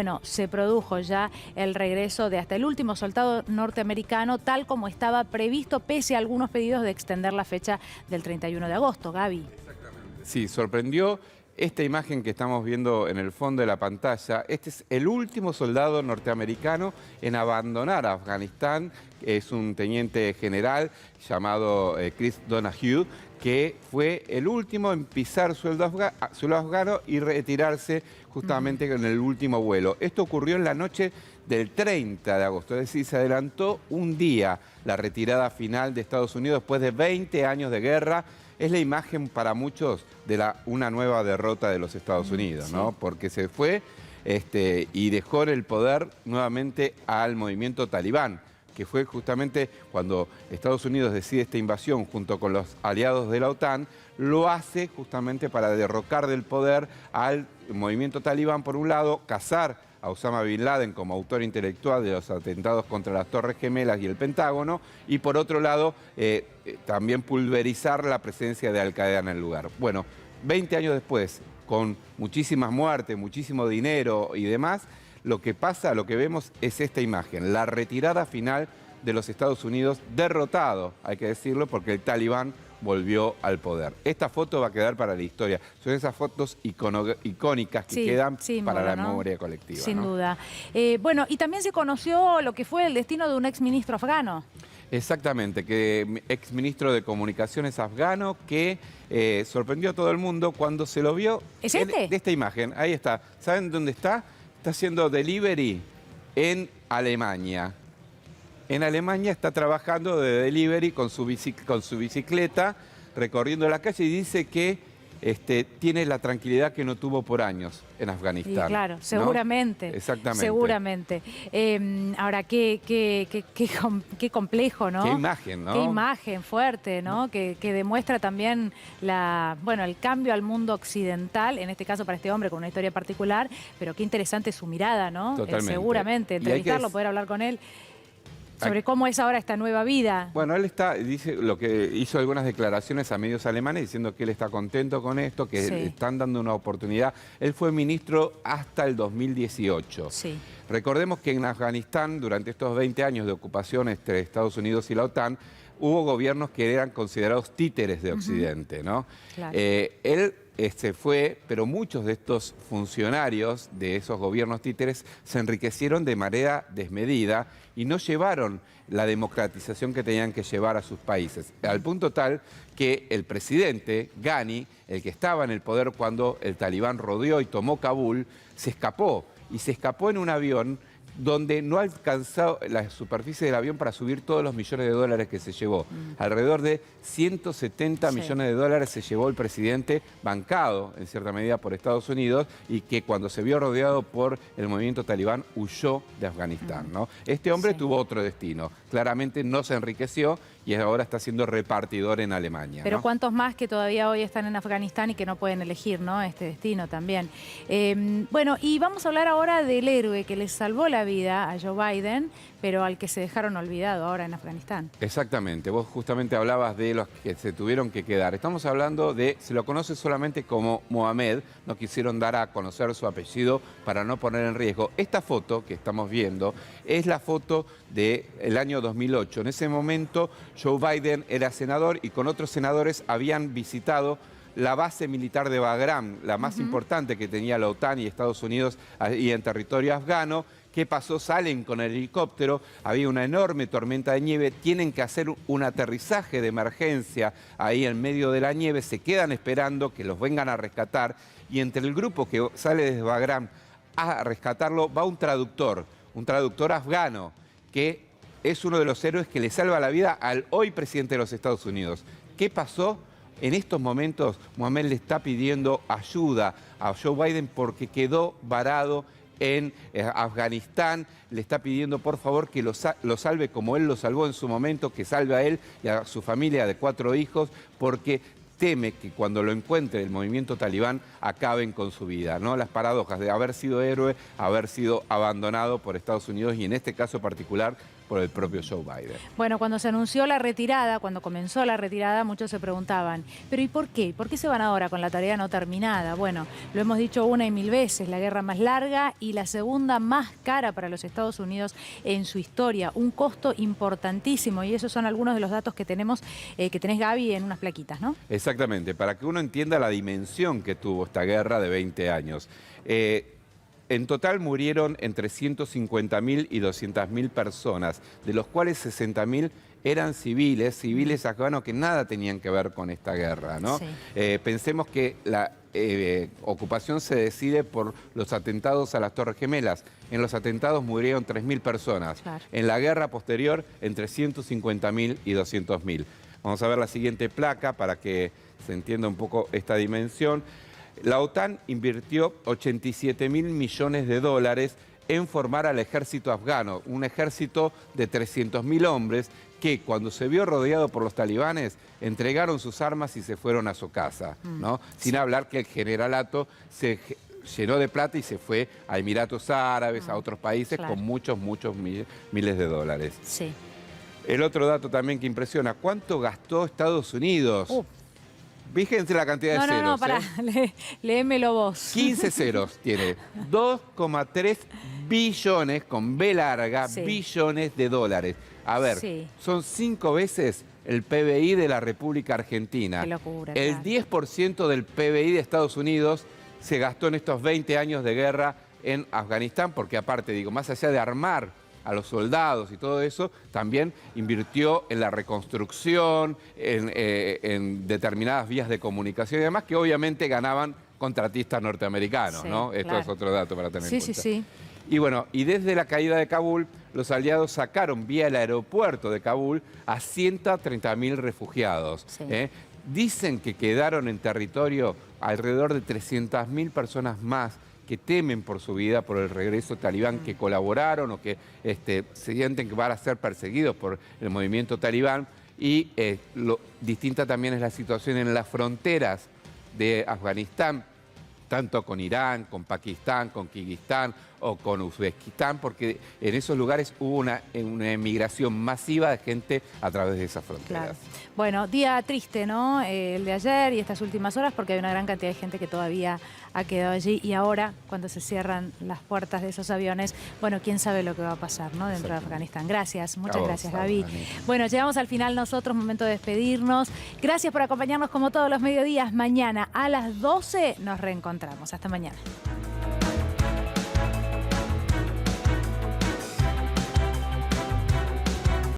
Bueno, se produjo ya el regreso de hasta el último soldado norteamericano, tal como estaba previsto, pese a algunos pedidos de extender la fecha del 31 de agosto. Gaby. Sí, sorprendió esta imagen que estamos viendo en el fondo de la pantalla. Este es el último soldado norteamericano en abandonar Afganistán. Es un teniente general llamado Chris Donahue, que fue el último en pisar suelo afgano y retirarse justamente en el último vuelo. Esto ocurrió en la noche del 30 de agosto, es decir, se adelantó un día la retirada final de Estados Unidos después de 20 años de guerra. Es la imagen para muchos de una nueva derrota de los Estados Unidos, ¿no? Porque se fue y dejó en el poder nuevamente al movimiento talibán, que fue justamente cuando Estados Unidos decide esta invasión junto con los aliados de la OTAN, lo hace justamente para derrocar del poder al movimiento talibán, por un lado, cazar a Osama Bin Laden como autor intelectual de los atentados contra las Torres Gemelas y el Pentágono, y por otro lado, también pulverizar la presencia de Al Qaeda en el lugar. Bueno, 20 años después, con muchísimas muertes, muchísimo dinero y demás, lo que pasa, lo que vemos es esta imagen, la retirada final de los Estados Unidos derrotado, hay que decirlo, porque el talibán volvió al poder. Esta foto va a quedar para la historia. Son esas fotos icónicas que quedan para la memoria colectiva. Sin duda. Bueno, y también se conoció lo que fue el destino de un exministro afgano. Exactamente, que exministro de Comunicaciones afgano que sorprendió a todo el mundo cuando se lo vio. ¿Es este? De esta imagen, ahí está. ¿Saben dónde está? Está haciendo delivery en Alemania. En Alemania está trabajando de delivery con su bicicleta, recorriendo la calle, y dice que tiene la tranquilidad que no tuvo por años en Afganistán. Y claro, seguramente. ¿No? Exactamente. Seguramente. Ahora, qué complejo, ¿no? Qué imagen, ¿no? Qué imagen fuerte, ¿no? Que demuestra también el cambio al mundo occidental, en este caso para este hombre con una historia particular, pero qué interesante su mirada, ¿no? Totalmente. Seguramente, entrevistarlo, poder hablar con él sobre cómo es ahora esta nueva vida. Bueno, él dice lo que hizo algunas declaraciones a medios alemanes diciendo que él está contento con esto, que le están dando una oportunidad. Él fue ministro hasta el 2018. Sí. Recordemos que en Afganistán, durante estos 20 años de ocupación entre Estados Unidos y la OTAN, hubo gobiernos que eran considerados títeres de Occidente, ¿no? Claro. Él se fue, pero muchos de estos funcionarios de esos gobiernos títeres se enriquecieron de manera desmedida y no llevaron la democratización que tenían que llevar a sus países. Al punto tal que el presidente Ghani, el que estaba en el poder cuando el talibán rodeó y tomó Kabul, se escapó. Y se escapó en un avión donde no ha alcanzado la superficie del avión para subir todos los millones de dólares que se llevó. Alrededor de 170 millones de dólares se llevó el presidente, bancado en cierta medida por Estados Unidos, y que cuando se vio rodeado por el movimiento talibán huyó de Afganistán, ¿no? Este hombre tuvo otro destino. Claramente no se enriqueció y ahora está siendo repartidor en Alemania. Pero ¿no? ¿cuántos más que todavía hoy están en Afganistán y que no pueden elegir, ¿no?, este destino también? Bueno, y vamos a hablar ahora del héroe que les salvó la vida a Joe Biden, pero al que se dejaron olvidado ahora en Afganistán. Exactamente, vos justamente hablabas de los que se tuvieron que quedar. Estamos hablando de, se lo conoce solamente como Mohamed, no quisieron dar a conocer su apellido para no poner en riesgo. Esta foto que estamos viendo es la foto del año 2008. En ese momento Joe Biden era senador y con otros senadores habían visitado la base militar de Bagram, la más importante que tenía la OTAN y Estados Unidos ahí en territorio afgano. ¿Qué pasó? Salen con el helicóptero, había una enorme tormenta de nieve, tienen que hacer un aterrizaje de emergencia ahí en medio de la nieve, se quedan esperando que los vengan a rescatar, y entre el grupo que sale desde Bagram a rescatarlo va un traductor afgano, que es uno de los héroes que le salva la vida al hoy presidente de los Estados Unidos. ¿Qué pasó? En estos momentos, Mohamed le está pidiendo ayuda a Joe Biden porque quedó varado en Afganistán. Le está pidiendo, por favor, que lo salve como él lo salvó en su momento, que salve a él y a su familia de 4 hijos, porque teme que cuando lo encuentre el movimiento talibán acaben con su vida, ¿no? Las paradojas de haber sido héroe, haber sido abandonado por Estados Unidos y en este caso particular por el propio Joe Biden. Bueno, cuando se anunció la retirada, cuando comenzó la retirada, muchos se preguntaban, ¿pero y por qué? ¿Por qué se van ahora con la tarea no terminada? Bueno, lo hemos dicho una y mil veces, la guerra más larga y la segunda más cara para los Estados Unidos en su historia. Un costo importantísimo y esos son algunos de los datos que tenemos, que tenés, Gaby, en unas plaquitas, ¿no? Exactamente, para que uno entienda la dimensión que tuvo esta guerra de 20 años. En total murieron entre 150.000 y 200.000 personas, de los cuales 60.000 eran civiles afganos que nada tenían que ver con esta guerra, ¿no? Sí. Pensemos que la ocupación se decide por los atentados a las Torres Gemelas. En los atentados murieron 3.000 personas. Claro. En la guerra posterior, entre 150.000 y 200.000. Vamos a ver la siguiente placa para que se entienda un poco esta dimensión. La OTAN invirtió 87.000 millones de dólares en formar al ejército afgano, un ejército de 300.000 hombres que cuando se vio rodeado por los talibanes entregaron sus armas y se fueron a su casa, ¿no? Sin hablar que el generalato se llenó de plata y se fue a Emiratos Árabes, a otros países, claro, con muchos miles de dólares. Sí. El otro dato también que impresiona, ¿cuánto gastó Estados Unidos? Fíjense la cantidad de ceros. No, pará, léemelo vos. 15 ceros tiene. 2,3 billones, con B larga, Sí, billones de dólares. A ver, sí, son 5 veces el PBI de la República Argentina. Qué locura, El claro. 10% del PBI de Estados Unidos se gastó en estos 20 años de guerra en Afganistán, porque aparte, digo, más allá de armar a los soldados y todo eso, también invirtió en la reconstrucción, en determinadas vías de comunicación y demás, que obviamente ganaban contratistas norteamericanos, Sí, ¿no? Esto claro. es otro dato para tener en Sí, cuenta. sí. Y bueno, y desde la caída de Kabul, los aliados sacaron vía el aeropuerto de Kabul a 130.000 refugiados. Sí. Dicen que quedaron en territorio alrededor de 300.000 personas más que temen por su vida por el regreso talibán, que colaboraron o que se sienten que van a ser perseguidos por el movimiento talibán. Y distinta también es la situación en las fronteras de Afganistán, tanto con Irán, con Pakistán, con Kirguistán o con Uzbekistán, porque en esos lugares hubo una emigración masiva de gente a través de esas fronteras. Claro. Bueno, día triste, ¿no? El de ayer y estas últimas horas, porque hay una gran cantidad de gente que todavía ha quedado allí. Y ahora, cuando se cierran las puertas de esos aviones, bueno, quién sabe lo que va a pasar, ¿no? Dentro de Afganistán. Gracias, muchas gracias, Gaby. Bueno, llegamos al final nosotros, momento de despedirnos. Gracias por acompañarnos como todos los mediodías. Mañana a las 12 nos reencontramos. Hasta mañana.